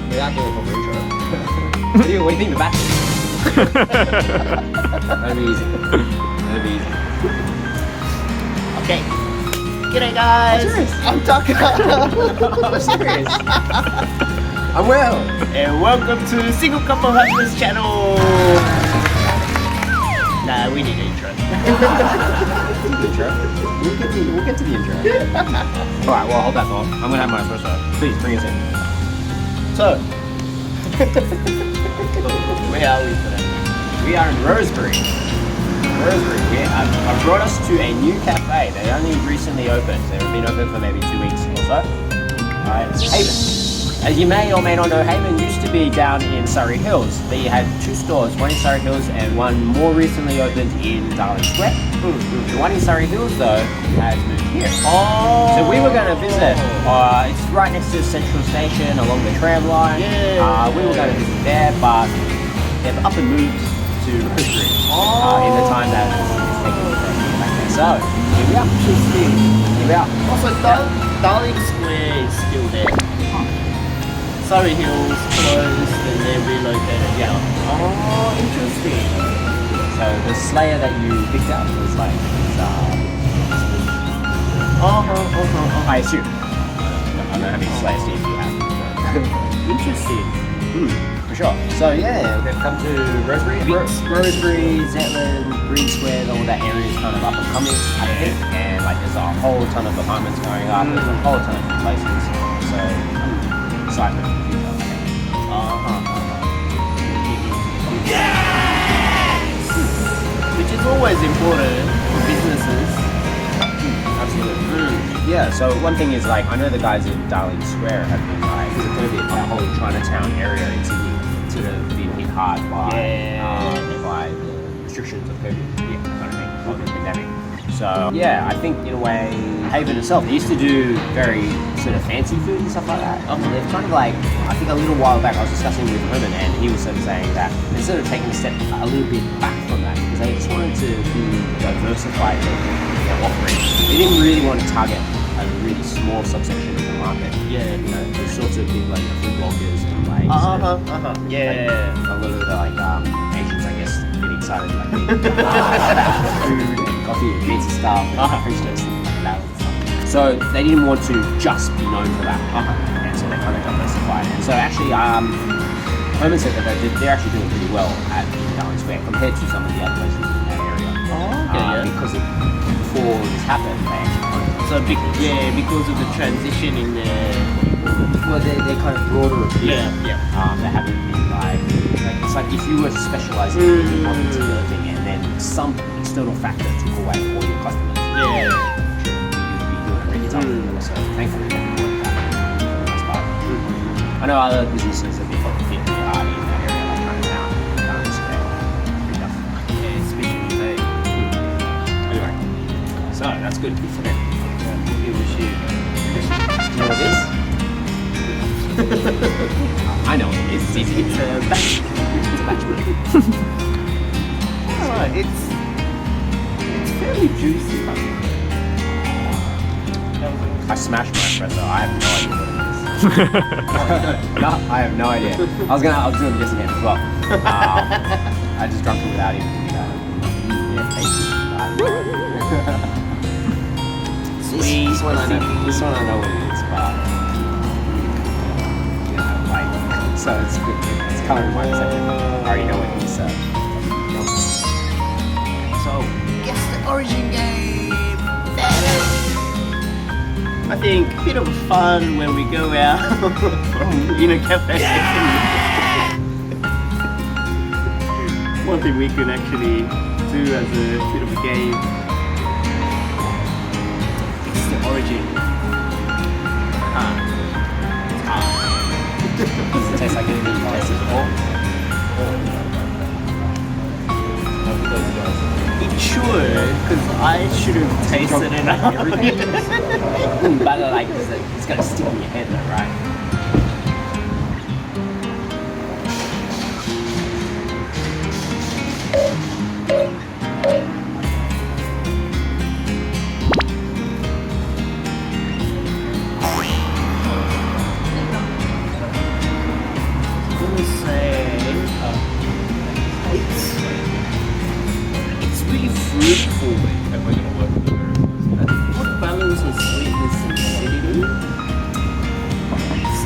without doing a proper intro. What do you think the back is? That'd be easy. That'd be easy. Okay. G'day guys. I'm talking. I'm serious. I'm well. And welcome to Single Couple Husbands channel. Nah, we need an intro. Intro? We'll get to the intro. Alright, well hold that thought. I'm gonna have my espresso. Please bring us in. So, where are we today? We are in Rosebery. Rosebery. Yeah, I've brought us to a new cafe. They only recently opened. They've been open for maybe 2 weeks or so. It's Haven. As you may or may not know, Haven used to be down in Surry Hills. They had 2 stores, one in Surry Hills and one more recently opened in Darling Square. The one in Surry Hills though has moved here. Oh. So we were going to visit. It's right next to Central Station along the tram line. Yeah. We were going to visit there, but they've up and moved to Rosebery in the time that it's taken to get back there. So here we are. Here we are. Also, Darling Square is still there. Surry Hills closed and then relocated. Yeah. Oh, interesting. So the Slayer that you picked up was like, I assume. I don't know how many Slayer Steves you have. Interesting. For sure. So yeah, they've come to Rosebery. Rosebery, Zetland, Green Square, all that area is kind of up and coming, I think. And like there's a whole ton of apartments going up, there's a whole ton of new places. So excitement for the future, I think. Which is always important for businesses. Absolutely. Yeah, so one thing is like, I know the guys in Darling Square have been like, because it's going to be that whole Chinatown area in Sydney sort of been hit hard by the restrictions of COVID, kind of thing, of the pandemic. So yeah, I think in a way, Haven itself, they used to do very sort of fancy food and stuff like that. They've kind of like, I think a little while back I was discussing with Herman and he was sort of saying that they're sort of taking a step a little bit back from that because they just wanted to be diversified in their offering. They didn't really want to target a really small subsection of the market. Yeah. You know, the sorts of people like the food bloggers and like, Yeah. like a lot of the like Asians, I guess, getting excited like about food and coffee and pizza stuff and French toast and that stuff. So they didn't want to just be known for that, and so they kind of diversified. And so actually, Herman said that they're actually doing pretty well at Darling Square compared to some of the other places in that area. Because before this happened, they actually because of the transition in the. Well, they're kind of broader appeal. Yeah. They haven't been like it's like if you were to specialize in one particular thing and then some external factor took away all your customers. Yeah. You'd be doing a really tough. So thankfully they didn't want that for the most part. I know other businesses have been hit really hard in that area, like Chinatown, Darling Square. Pretty tough. Yeah, especially they. Anyway, so that's good. Good for them. It was you. Do you know what it is? I know what it is. It's easy. It's a batch. It's a batch brew. It's fairly juicy. I smashed my espresso. I have no idea what it is. No, I have no idea. I was gonna guess again as well. I just drunk it without even thinking about it. Sweet. This one I know what it is, but like, so it's good. It's coloring my perception. I already know what it is. So, guess the origin game. I think a bit of fun when we go out in a cafe. One thing we can actually do as a bit of a game. It's the origin. Does it taste like anything you tasted before? It should, because I should have tasted enough. But like, it's gonna stick in your head though, right? It's really fruitful. Good balance of sweetness and acidity.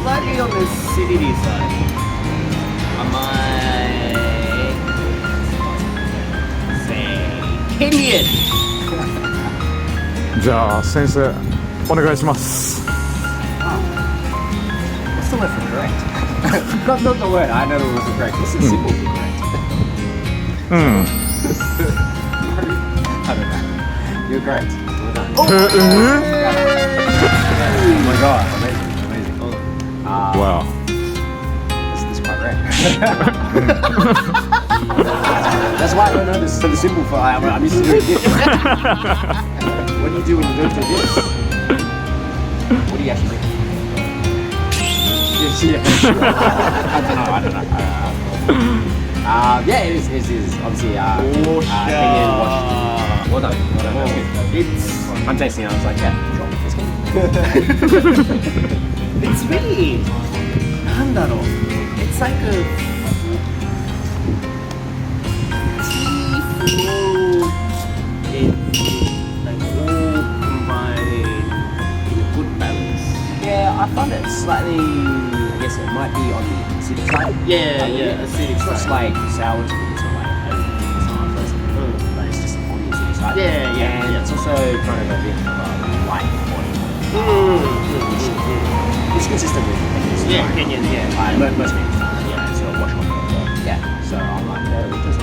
Slightly on the acidity side. I might say Kenyan. じゃあ先生お願いします。 What's the word for correct? not the word. I know the word for correct. What's the symbol for correct? うん。 I don't know. You're correct. Well done. Oh my god, amazing. Wow. This is quite rare. That's why I don't know the symbol for. I'm used to doing this. What do you do when you go to this? What do you actually do? I don't know. Yeah, it is obviously Kenyan washed. Well done. I'm tasting it. I was like, yeah, sure. It's really, なんだろう. It's like a tea flow. It's like all combined in a good balance. Yeah, I find it slightly. I guess it might be on the acidic side. Yeah, acidic It's not side. like sour to me. It's not like it's not unpleasant. But it's just on the acidic side. And it's also kind of a bit of a light body. It's consistent with Kenyans. Kenyan, yeah. Most Kenyans. Yeah, it's sort of wash off. Yeah, so I'm like, just.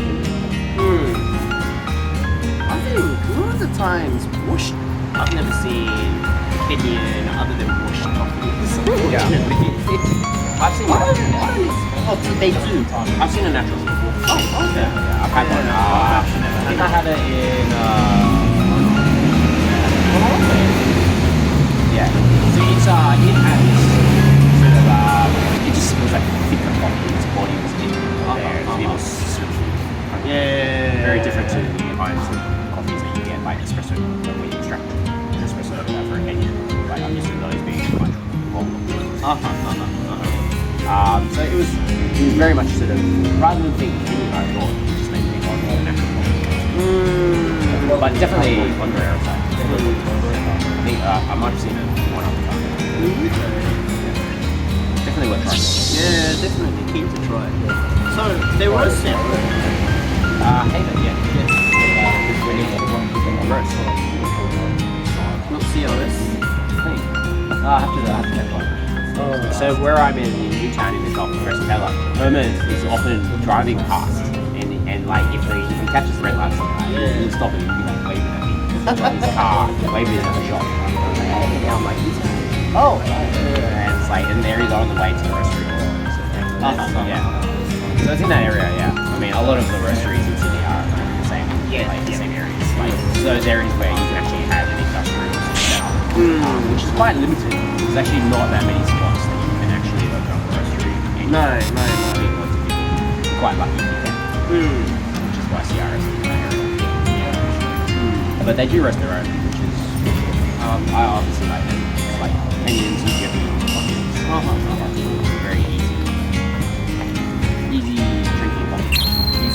I think one of the times washed. I've never seen Kenyan other than washed coffees. Yeah. I've seen. They do. I've seen a natural before. Oh, okay. Yeah, I've had one. I think I had it in. Yeah. So it has sort of it just was like thicker coffee. Its body was in there. It was sort of very different to the kinds of coffees that you get by espresso when you extract an espresso for a Kenyan. Like I'm used to those being much more. So it was very much sort of rather than thinking Kenyan, I thought it just made me think more natural coffee. But definitely on the rare side. I think I might have seen it one other time. Definitely worth trying. Yeah, definitely keen to try it. So they were separate. Favour, yeah. Roast. Not COS. I have to check one. So where I'm in Newtown in the Gulf of Rosebery, Irma is often driving past, and like if he catches red lights, he'll stop and he'll be like waving at me in his car, waving at the shop. And I'm like, oh, and it's like, and there he's on the way to the restaurant. Yeah. So it's in that area, yeah. I mean, a lot of the roasteries in Sydney are the same, the same areas. Like those areas where you can actually have an industrial setup, which is quite limited. There's actually not that many spots that you can actually open up a roastery. No. Quite lucky if you can. Which is why CRS is in that area. But they do roast their own, which is I obviously like them. It's like Kenyans and Japanese coffees. Very easy drinking coffee.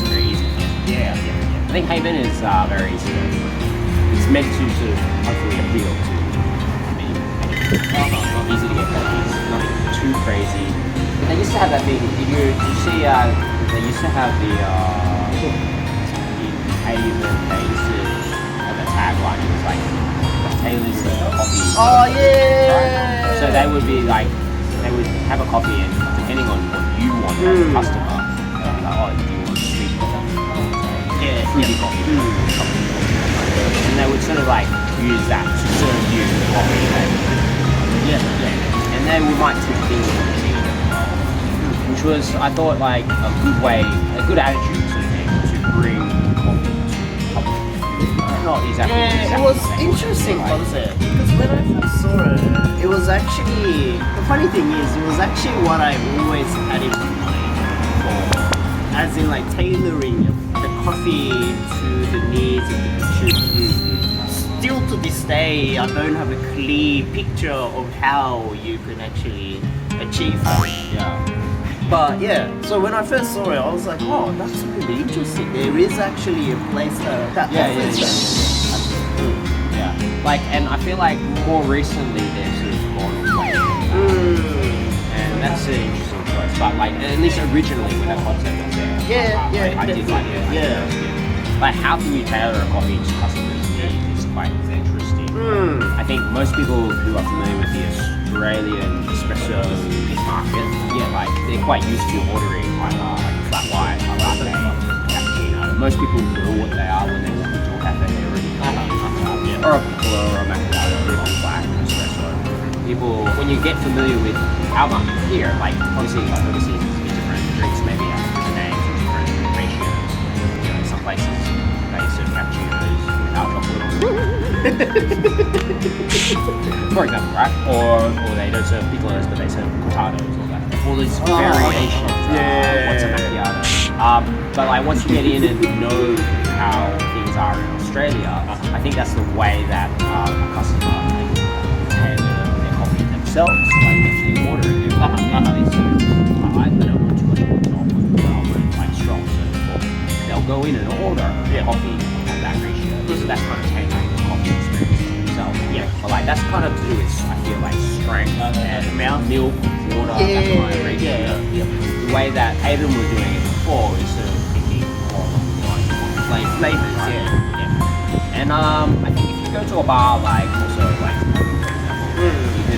Very easy. Yeah. I think Haven is very sort of. It's meant to sort of hopefully appeal to many. Easy to get coffees, nothing too crazy. But they used to have that thing. Did you see? They used to have the Haven. They used to have a tagline. It was like Taylor's coffee. Oh yeah. So they would be like, they would have a coffee, and depending on what you want as a customer, they'd be like, oh, do you want sweet coffee? Fruity coffee. And they would sort of like use that to serve you the coffee. And they might tip things on the machine as well, which was, I thought, like a good way, a good attitude sort of thing to bring coffee to public. Not exactly. Yeah, it was interesting concept because when I first saw it, it was actually, the funny thing is, it was actually what I always had in mind for, as in like tailoring the coffee to the needs of the consumer. Still to this day, I don't have a clear picture of how you can actually achieve that. But yeah, so when I first saw it, I was like, oh, that's really interesting. There is actually a place that offers that. Yeah. Like, and I feel like more recently they've sort of gone away. And that's an interesting choice. But like, at least originally when that concept was there, I did like it. Like, how can you tailor a coffee to customers' needs is quite interesting. I think most people who are familiar with the Australian espresso market, like they're quite used to ordering like flat white, a latte, cappuccino. Most people know what they are when they walk into a cafe. They already know or a piccolo or a macchiato or a black espresso. People, when you get familiar with our market here, like obviously overseas different drinks maybe have different names and different ratios. You know, some places they serve cappuccinos without chocolate on them. For example, right? Or they don't serve piccolos, but they serve cortados or that. All these variations. What's a macchiato? But like once you get in and know how things are in Australia, I think that's the way that a customer can tailor their coffee themselves. Like if they order it, they don't want too much water, I want like strong. So therefore, they'll go in and order their coffee at that ratio. So that's kind of tailoring the coffee experience to themselves. But like that's kind of to do with, I feel like, strength and amount of milk, water, that kind of ratio. The way that Aiden was doing it before is sort of thinking more along the lines of flavors. And I think if you go to a bar like also like for example, you can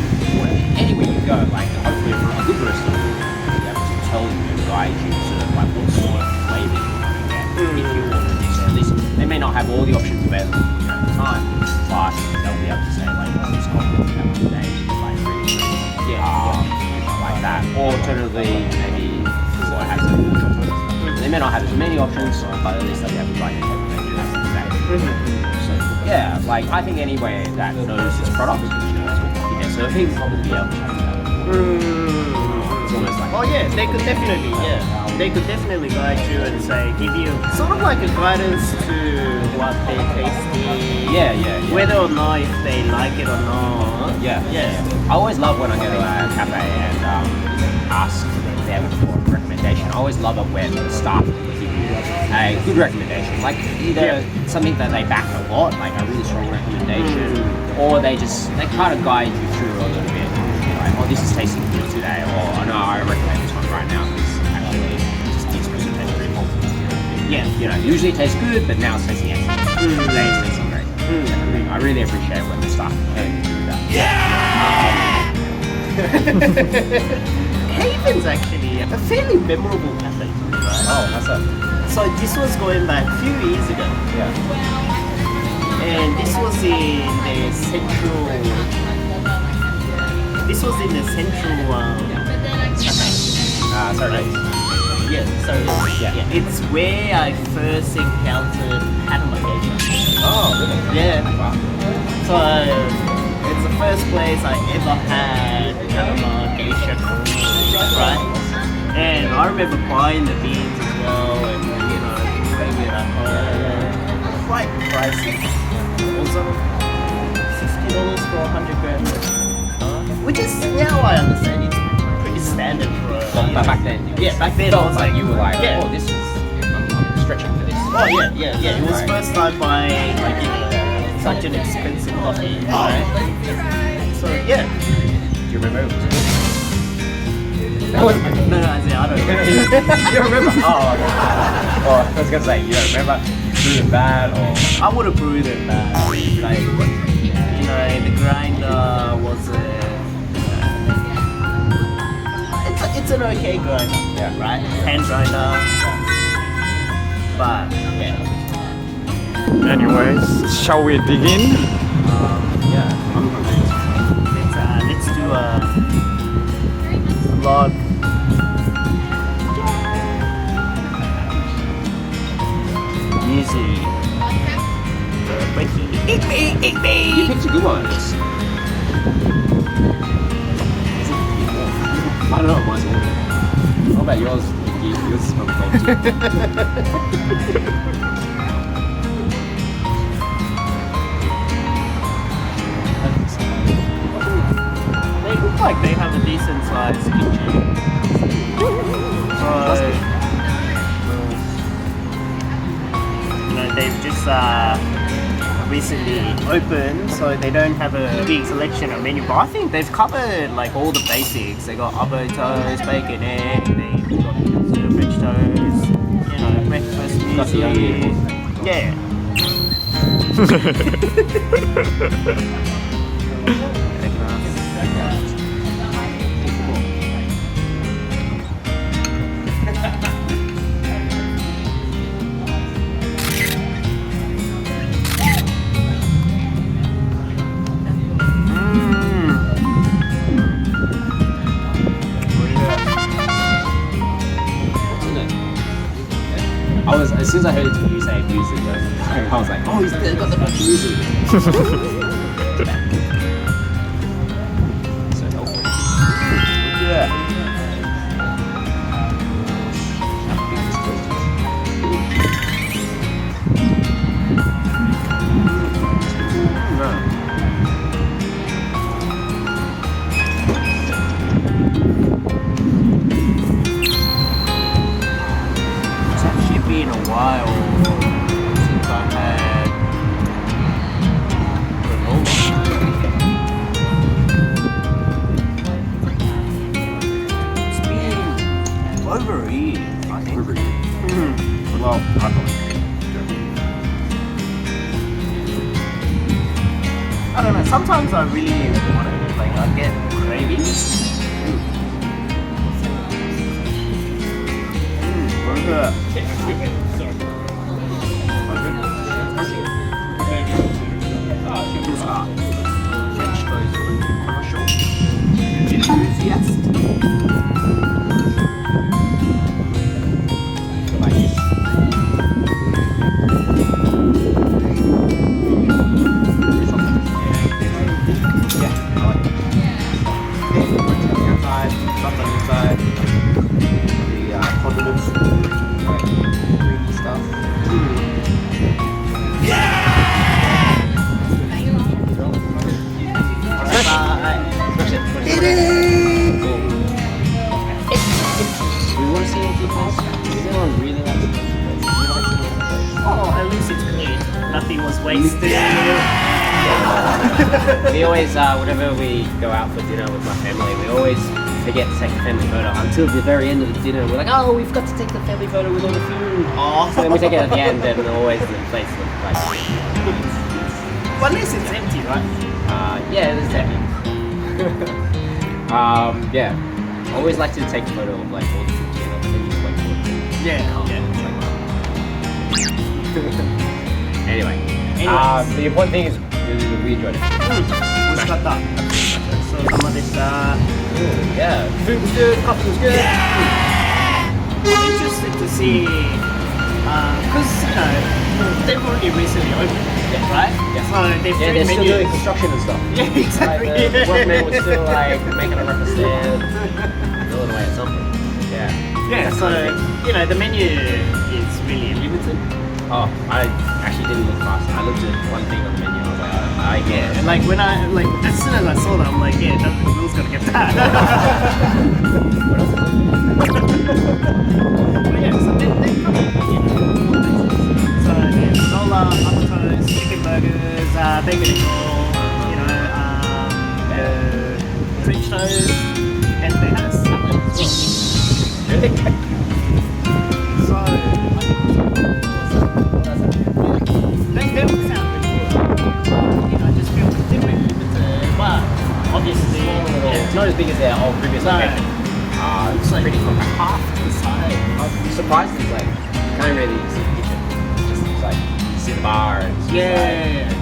anywhere you go, like hopefully a good barista will be able to tell you and guide you sort of like what sort of flavors you want to get if you order this. Or at least they may not have all the options available at the time, but they'll be able to say like, oh, this coffee we have today is like really like that. Or alternatively, maybe what has they may not have as many options, but at least they'll be able to write it they do have today. So yeah, like I think anyway that knows this product, which knows what coffee they're serving, probably be able to have that. It's almost like they could definitely guide you and say, give you sort of like a guidance to what they're tasting. Whether or not if they like it or not. I always love when I go to a cafe and ask them for a recommendation. I always love it when the staff give you a good recommendation, like either something that they back a lot, like a really strong recommendation, or they kind of guide you through a little bit. Like, oh, this is tasting good today, or oh no, I recommend this one right now because actually just the espresso tastes pretty cool. Usually it tastes good, but now it's tasting excellent. Today it's tasting great. I really appreciate when the staff can do that. Haven's actually a fairly memorable cafe for me, right? Oh, how's that? So this was going back a few years ago. And this was in the central Surry Hills. It's where I first encountered Panama geisha. Oh, really? Wow. So it's the first place I ever had Panama geisha, right? And I remember buying the beans as well, and bringing it at home. Quite pricey. Also, $60 for 100 grams. Which is, now I understand, it's pretty standard for But back then, back then I was like, you were like, oh, this is, I'm stretching for this. Oh yeah. It was first time buying such an expensive coffee, right? So yeah. Do you remember? No, I don't. You remember? Oh, I was gonna say, you don't remember brewing bad or? I would have brewed it bad. Like, the grinder wasn't. It's an okay grinder, right? Hand grinder. But Anyways, shall we dig in? let's do a vlog. Music. Eat me. You picked a good one. I don't know, mine's all. What about yours? Yours is probably cold too. They look like they have a decent sized kitchen. just recently opened, so they don't have a big selection of menu. But I think they've covered like all the basics. They got avocado toast, bacon, egg. They got French toast. You know, breakfast muesli. Yeah. As soon as I heard you say music, I was like, oh, he's got the music. So helpful. Yeah. Been a while since I had granola. It's been over a year, I think. Well, I don't know, sometimes I really want it, like I get cravings. Nothing was wasted. We always, whenever we go out for dinner with my family, we always forget to take a family photo until the very end of the dinner. We're like, oh, we've got to take the family photo with all the food. Oh. So then we take it at the end, and always the place looks like. But at least it's empty, right? Yeah, it's empty. Yeah. I always like to take a photo of like all the food together, but then you just wait for it. Yeah. Anyway, the important thing is we enjoyed it. 美味しかった。ごちそうさまでした。Yeah, food was good, coffee was good. I'm interested to see, because you know they've already recently opened, right? Yeah. So they've Yeah, they're still menus. doing construction and stuff. Yeah, exactly. Like, the workmen were still like making a breakfast stand, building away at something. Yeah. Yeah, so you know the menu is really limited. Oh, I actually didn't look past it. I looked at one thing on the menu. I was like, I get it. And like when I as soon as I saw that, I'm like, yeah, Will's gotta get that. What else? But yeah, so they so yeah, granola, avocado, chicken burgers, bacon and roll, you know, French toast, and they had a salad as well. Really? So they would sound pretty good. You know, I just feel like they're limited. But obviously, It's not as big as their old previous No. location. it's like pretty cool. half the size. I'm surprised it's like, you can't really see the kitchen. It's like, you see the bar and it's just Yeah. like,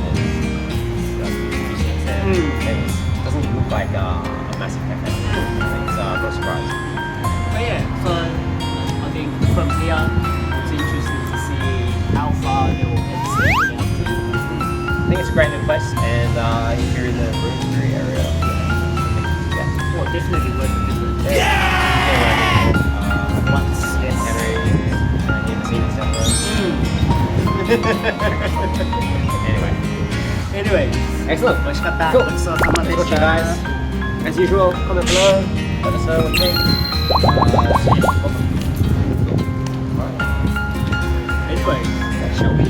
and it doesn't look like a massive cafe. It's no surprise. But yeah, so I think from here, it's interesting to see how far they will extend out to. I think it's a great new place, and if you're in the Rosebery area, yeah. Well, definitely worth a visit. Once, yes. Henry, you haven't seen it down the road. Anyway, Excellent. 美味しかった。 Cool. ごちそうさまで Good し you た。 guys. As usual, comment below. Let us know what you think. Anyway, Shall we?